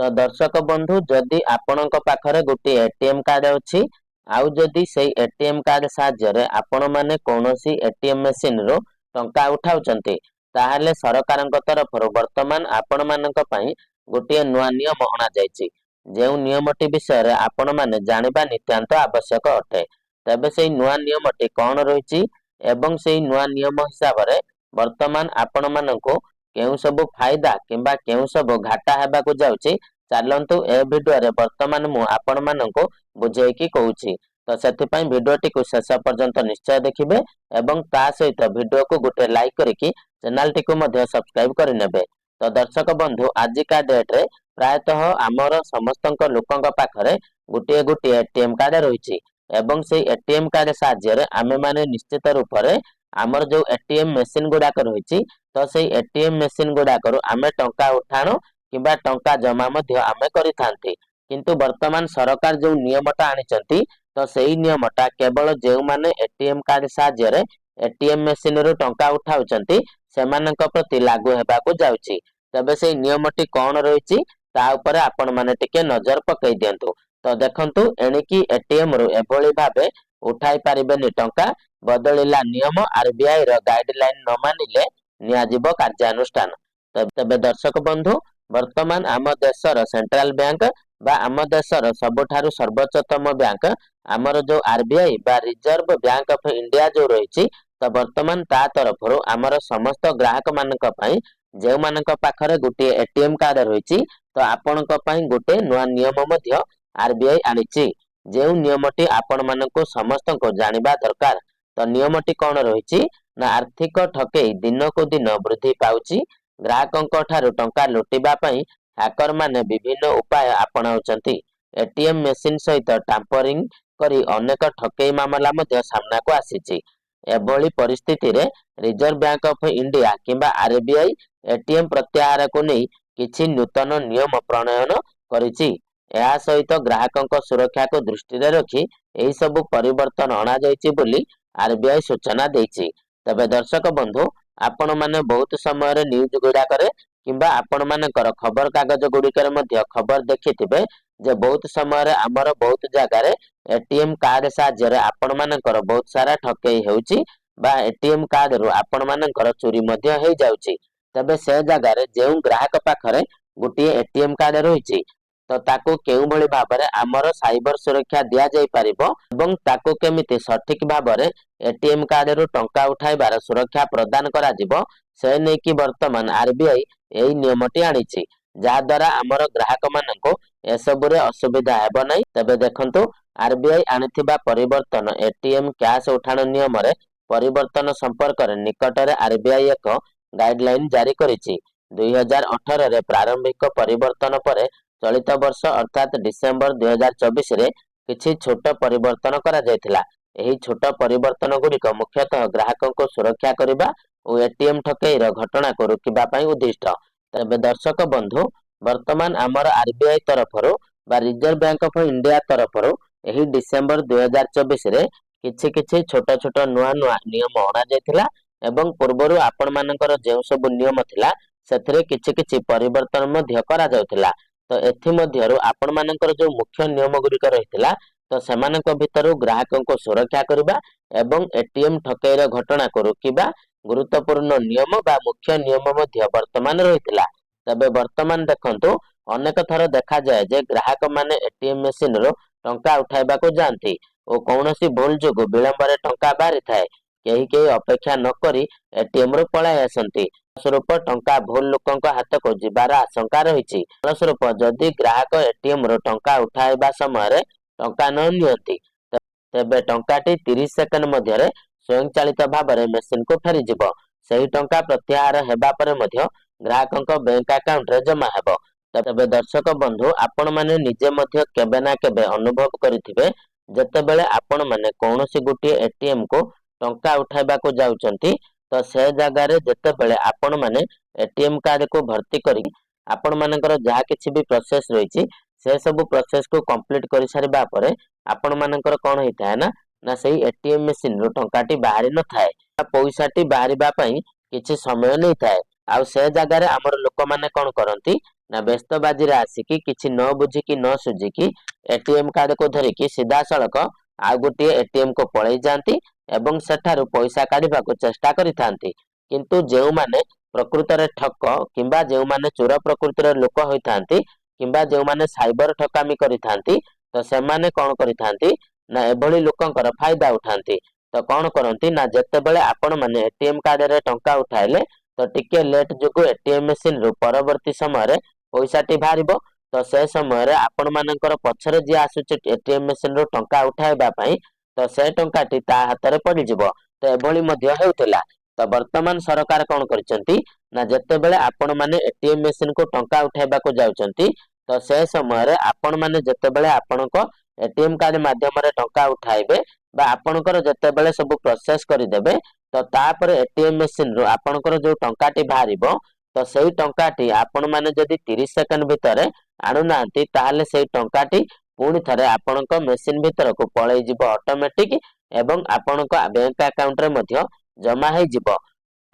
तो दर्शक बंधु जदि आपणक पाखरे गोटे एटीएम कार्ड अछि आउ जदि सेई एटीएम कार्ड साहाय्य आपण माने कौनसी एटीएम मेसिन रो टंका उठाउचंती ताहाले सरकारक तरफरो वर्तमान आपण मानक पई गोटे नुआ नियम अणा जायछि जेउ नियमटी विषय रे आपण माने जानिबा नितांत आवश्यक अटे। तबे सेई नुआ नियमटी कोन रहिछि एवं सेई नुआ नियम हिसाब रे वर्तमान आपण माननको केउ सब फायदा किंबा केउ सब घाटा हेबा को जाउछि चलंतु ए वीडियो रे वर्तमान मु आपण माननको बुझेई की कहूछि। तो सेति पई वीडियो टी को शेष पर्यंत निश्चय देखिबे एवं ता सहित वीडियो को गोटे लाइक करिकि चैनल टी को मध्य सब्सक्राइब करि नेबे। तो दर्शक बंधु आजिका डेट रे प्रायतः आमर समस्त लोकंक पाखरे गोटे गोटे एटीएम कार्ड रहिछि एवं से एटीएम कार्ड साहाय्य रे आमे माने निश्चित रूप रे आमर जो एटीएम मशीन गुडाक रहिछि तो सेई एटीएम मशीन गुडाक आमे टंका उठाणो किंबा टंका जमा मध्य आमे करिथांती किंतु वर्तमान सरकार जो नियमटा आनिचंती तो सेई नियमटा केवल जेउ माने एटीएम कार्ड साहाय्य रे एटीएम मशीन रो टंका उठाउचंती सेमानक प्रति लागू हेबाकू जाउछि। तबे सेई नियमटी कोन रहिछि ता उपरे आपण माने टिके नजर पकई दियंतु। तो देखंतु एणिकी एटीएम रो एभली भाबे उठाई पारिबेनी टंका बदलिला नियम आरबीआई रो गाइडलाइन न मानिले नियाजिबो कार्यानुष्ठान। तबे दर्शक बंधु वर्तमान आम देशर सेंट्रल बैंक बा आम देशर सबुठारु सर्वोच्चतम बैंक आमर जो आरबीआई बा रिजर्व बैंक ऑफ इंडिया जो रहिछि तो वर्तमान ता तरफरो आमर समस्त ग्राहक मानक पई जे मानक पाखरे गोटे एटीएम कार्ड रहिछि तो आपणक पई गोटे नुआ नियम मध्य आरबीआई आनिछि जे नियमटी आपण मानक समस्त को जानिबा दरकार। तो नियमटी कोन रहिछि ना आर्थिक ठकेई दिन को दिन वृद्धि पाउछि ग्राहकंक ठारु टंका लुटिबा पई हैकर माने विभिन्न उपाय आपणाउचंती एटीएम मशीन सहित टाम्परिंग करी अनेक ठकेई मामला मध्य सामना को आसीछि। एभली परिस्थिति रे रिजर्व बैंक ऑफ इंडिया किंबा आरबीआई एटीएम प्रत्याहार को नहीं किछि नूतन नियम प्रणयन करिछि। एहा सहित ग्राहकंक सुरक्षा को दृष्टि रे रखी एही सब परिवर्तन अणा जायछि बोली आरबीआई सूचना देछि। तबे दर्शक बंधु आपण माने बहुत समय रे न्यूज गुडा करे किंबा आपण मानकर खबर कागज गुडिकर मध्य खबर देखिथिबे जे बहुत समय रे हमर बहुत जगह रे एटीएम कार्ड साहाय्य रे आपण मानकर बहुत सारा ठकेई हेउछि बा एटीएम कार्ड रो आपण मानकर चोरी मध्य हे जाउछि। तबे से जगह रे जेउ ग्राहक पाखरे गोटे एटीएम कार्ड रहिछि तो ताको केउ भली भाबरे हमर साइबर सुरक्षा दिया जाय परिबो एवं ताको केमिति सठिक भाबरे एटीएम कार्ड रो टंका उठाइबार सुरक्षा प्रदान करा जिवो से नै कि वर्तमान आरबीआई एही नियमटी आनिछि जा द्वारा हमर ग्राहक मानको एसबुरे असुविधा हेबो नै। तबे देखंतु आरबीआई आनिथिबा परिवर्तन एटीएम कैश उठाण नियम रे परिवर्तन संपर्क रे निकट रे आरबीआई एक गाइडलाइन जारी करिछि। 2018 रे प्रारंभिक परिवर्तन परे चलित वर्ष अर्थात डिसेंबर 2024 रे किछि छोट परिवर्तन करा जायतिला। एही छोट परिवर्तन गुडिक मुख्यतः ग्राहकों को सुरक्षा करिबा और एटीएम ठकेई रो घटना को रोकिबा पई उद्दिष्ट। तबे दर्शक बंधु वर्तमान आमर आरबीआई तरफरो बा रिजर्व बैंक ऑफ इंडिया तरफरो एही डिसेंबर 2024 रे किछि किछि छोट छोट नुआ नुआ नियम अणा जायतिला एवं पूर्वरु आपण मानकर जे सब नियम थिला सेथरे किछि किछि परिवर्तन मध्य करा जाउतिला। तो एथि मध्यरु आपण मानकर जो मुख्य नियम गुडिक रहितिला तो सेमानक भितरु ग्राहकों को सुरक्षा करिबा एवं एटीएम ठकेई रो घटना को रोकिबा गुरुत्वपूर्ण नियम बा मुख्य नियम मध्य वर्तमान रहितिला। तबे वर्तमान देखंतु अनेक थर देखा जाए जे ग्राहक माने एटीएम मशीन रो टंका उठाइबा को जानती ओ कौनसी भूल जोगु विलंब रे टंका बारी थाए केही केही अपेक्षा न करी एटीएम रो पळाय आसंती स्वरूप टंका भूल लोकंक हाथ को जिबार आशंका रहिछि। स्वरूप जदि ग्राहक एटीएम रो टंका उठाइबा समय रे टंका न नियंती तेबे टंकाटी 30 सेकंड मध्य रे स्वयंचालित भाबरे मशीन को फेरी जिवो सही टंका प्रत्याहार हेबा परे मध्य ग्राहकंक बैंक अकाउंट रे जमा हेबो। तबे दर्शक बंधु आपण माने निजे मध्य केबे ना केबे अनुभव करिथिबे जेतेबेले आपण माने कोनोसी गुटी एटीएम को टंका उठाइबा को जाउचंती तो से जगह रे जेतेबेले आपण माने एटीएम कार्ड को भर्ती करी आपण मानकर जहा किछि भी प्रोसेस रहिछि से सब प्रोसेस को कंप्लीट करि सारिबा परे आपण मानकर कोन हिताय ना सेही एटीएम मशीन रो टंकाटी बाहरी न थाए पैसाटी बाहरीबा पई किछि समय नै थाए। आउ से जगह रे हमर लोक माने कोन करंती ना व्यस्तबाजी रे आसिकी किछि न बुझिकी न सुझिकी एटीएम कार्ड को धरिकी सीधा सड़क आ गोटे एटीएम को पळै जांती एवं सेठारु पैसा काढिबा को चेष्टा करिथांती किंतु जेउ माने प्रकृत रे ठक किंबा जेउ माने चोर प्रकृति रे लोक होइथांती किंबा जेउ माने साइबर ठकामी करिथांती तो सेमाने कोन करिथांती ना एभली लोकंकर फायदा उठांती तो कोन करंती ना जेतेबेले आपण माने एटीएम कार्ड रे टंका उठाइले तो टिके लेट जोगु एटीएम मशीन रु परवर्ती समय रे पैसाटी बाहरिबो तो से समय रे आपण मानकर पछरे जे आसुचे एटीएम मशीन रु टंका उठाइबा पई तो से टंकाटी ता हातरे पड़ी जिवो तो एभली मध्य हेउतला तो वर्तमान सरकार कोन करचंती ना जेतेबेले आपण माने एटीएम मशीन को टंका उठाइबा को जाउचंती तो से समय रे आपण माने जेतेबेले आपणको एटीएम कार्ड माध्यम रे टंका उठाइबे बा आपणकर जेतेबेले सब प्रोसेस करि देबे तो तापर एटीएम मशीन रु आपणकर जो टंकाटी बाहरिबो तो सेही टंकाटी आपण माने जदी 30 सेकंड भितरे आनु नांती ताहाले सेही टंकाटी पुणी थरे आपणको मशीन भितर को पळै जिवो ऑटोमेटिक एवं आपणको बैंक अकाउंट रे मध्य जमा हे जिवो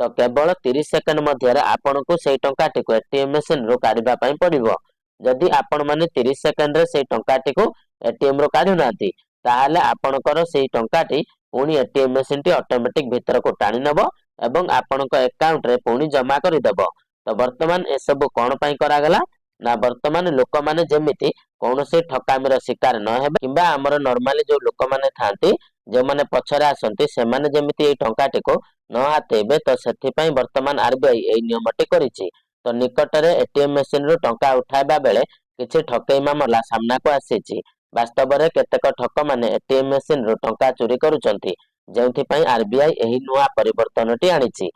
तो केवल 30 सेकंड मध्य रे आपणको सेही टंकाटी को एटीएम मशीन रु काढिबा पई पड़िबो जदी आपण माने 30 सेकंड रे सेही टंकाटी को एटीएम रो काढु नांती ताहाले आपणकर सेही टंकाटी पुणी एटीएम मशीन टी ऑटोमेटिक भितर को टाणी नबो एवं आपणको अकाउंट रे पुणी जमा करि देबो तो वर्तमान ए सब कोन पई करा गला ना वर्तमान लोक माने जेमिति कोनोसी ठकामीर शिकार न हेबे किंबा हमर नॉर्मली जो लोक माने थांती जे माने पछरे आसंती से माने जेमिति ए टंकाटी को न हातेबे तो सेथि पई वर्तमान आरबीआई ए नियमटी करिछि तो निकटरे एटीएम मशीन रु टंका उठाइबा बेले किछि ठकई मामला सामना को आसीछि वास्तव रे केतेक ठक माने एटीएम मशीन रु टंका चोरी करूचंती जेउथि पई आरबीआई एही नुआ परिवर्तनटी आनिछि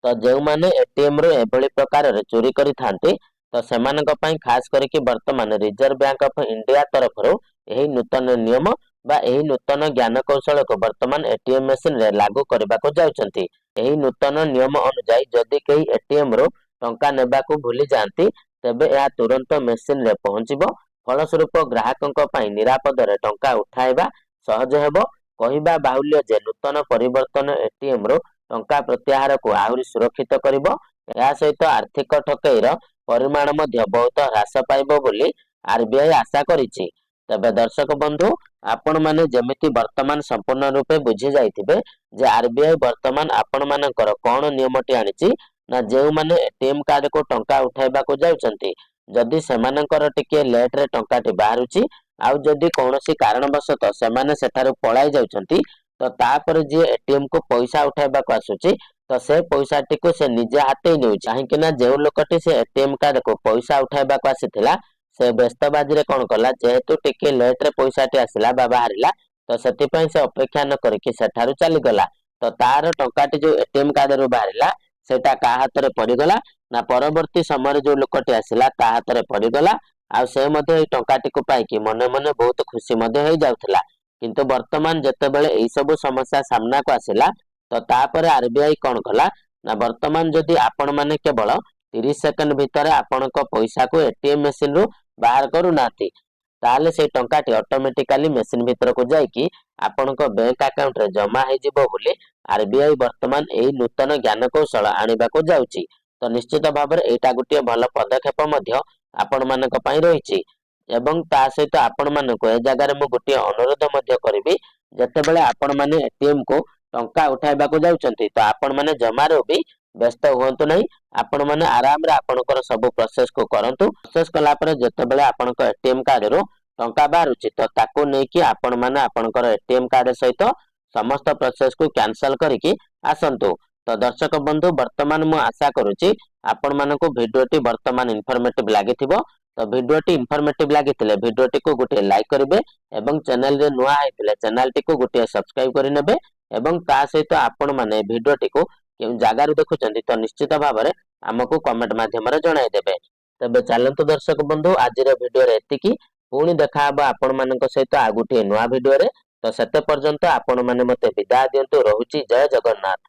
तो जेउ माने एटीएम रो एभली प्रकार रे चोरी करि थांती तो सेमानक पई खास करिकि वर्तमान रिजर्व बैंक ऑफ इंडिया तरफ रो एही नूतन नियम बा एही नूतन ज्ञान कौशल को वर्तमान एटीएम मशीन रे लागू करबा को जाउचंती एही नूतन नियम अनुसार जदि केही एटीएम रो टंका नेबा को भूली जानती तेबे या तुरंत मशीन रे पहुंचीबो फलस्वरूप ग्राहकंक पई निरापद रे टंका उठाइबा सहज हेबो कहिबा बाहुल्य जे नूतन परिवर्तन एटीएम रो टंका प्रत्याहार को आहुरी सुरक्षित करिबो या सहित आर्थिक ठकईर परिमाण मध्य बहुत ह्रास पाइबो बोली आरबीआई आशा करिछि तबे दर्शक बंधु आपण माने जेमिति वर्तमान संपूर्ण रूपे बुझी जाइथिबे जे आरबीआई वर्तमान आपण मानकर कोन नियमटी आनिछि ना जेउ माने एटीएम कार्ड को टंका उठाइबा को जाउचंती जदि सेमानकर टिके लेट रे टंकाटी बाहरुछि आउ जदि कोनोसी कारणवशत सेमाने सेठारु पळाई जाउचंती तो तापर जे एटीएम को पैसा उठाइबा को आसुछि तो से पैसाटी को से निजे हाते नेउ काहेकि ना जेउ लोकटी से एटीएम कार्ड को पैसा उठाइबा को आसीथिला से व्यस्तबाजी रे कोन कला जेहेतु टिके लेट रे पैसाटी आसिला बा बाहरिला तो सेति पई से अपेक्षा न करिकि सेठारु चली गला तो तार टंकाटी जो एटीएम कार्ड रो बाहरिला सेटा का हाथ रे पड़ी गला ना परवर्ती समय जो लोकटी आसिला ता हाथ रे पड़ी गला आ से मध्ये ए टंकाटी को पाई कि मने मने बहुत खुशी मध्ये होई जाउथला किंतु वर्तमान जेतेबेले एई सब समस्या सामना को आसिला तो तापर आरबीआई कोन कला ना वर्तमान जदि आपण माने केवल 30 सेकंड भितर आपणक पैसा को एटीएम मशीन रु बाहर करू नाती ताले से टंकाटी ऑटोमेटिकली मशीन भितर को जाई कि आपणक बैंक अकाउंट रे जमा हे जिवो बोली आरबीआई वर्तमान एई नूतन ज्ञान कौशल आनिबा को जाउची तो निश्चित भाव में एटा गोटे भल पदक्षेप मध्य आपण मानक पई रहिछि एवं ता सहित आपण मानक ए जगह रे मु गोटे अनुरोध मध्य करबी जेतेबेले आपण माने एटीएम को टंका उठाइबा को जाउचंती तो आपण माने जमारो भी व्यस्त होंतु नहीं आपण माने आराम रे आपणकर सब प्रोसेस को करंतु प्रोसेस कला पर जेतेबेले आपणक एटीएम कार्ड रो टंका बारुछि तो ताको नै कि आपण माने आपणकर एटीएम कार्ड सहित समस्त प्रोसेस को कैंसिल करिकि आसंतु तो दर्शक बंधु वर्तमान मु आशा करूची आपण मानको वीडियोटी वर्तमान इन्फॉर्मेटिव लागिथिबो तो वीडियोटी इन्फॉर्मेटिव लागिथिले वीडियोटी को गोटे लाइक करिवे एवं चैनल रे नुआ आइथिले चैनल टी को गोटे सब्सक्राइब करि नेबे एवं ता सहित आपण माने वीडियोटी को केउ जागा रे देखुचंती तो निश्चित भाव में हमको कमेंट माध्यम रे जणाई देबे तबे चलंतु दर्शक बंधु आज रे वीडियो रे एतिकी पुणी देखा हबा आपण मानक सहित आ गोटे नुआ वीडियो रे तो सेते पर्यंत आपण माने मते विदा दियंतु रहुची जय जगन्नाथ।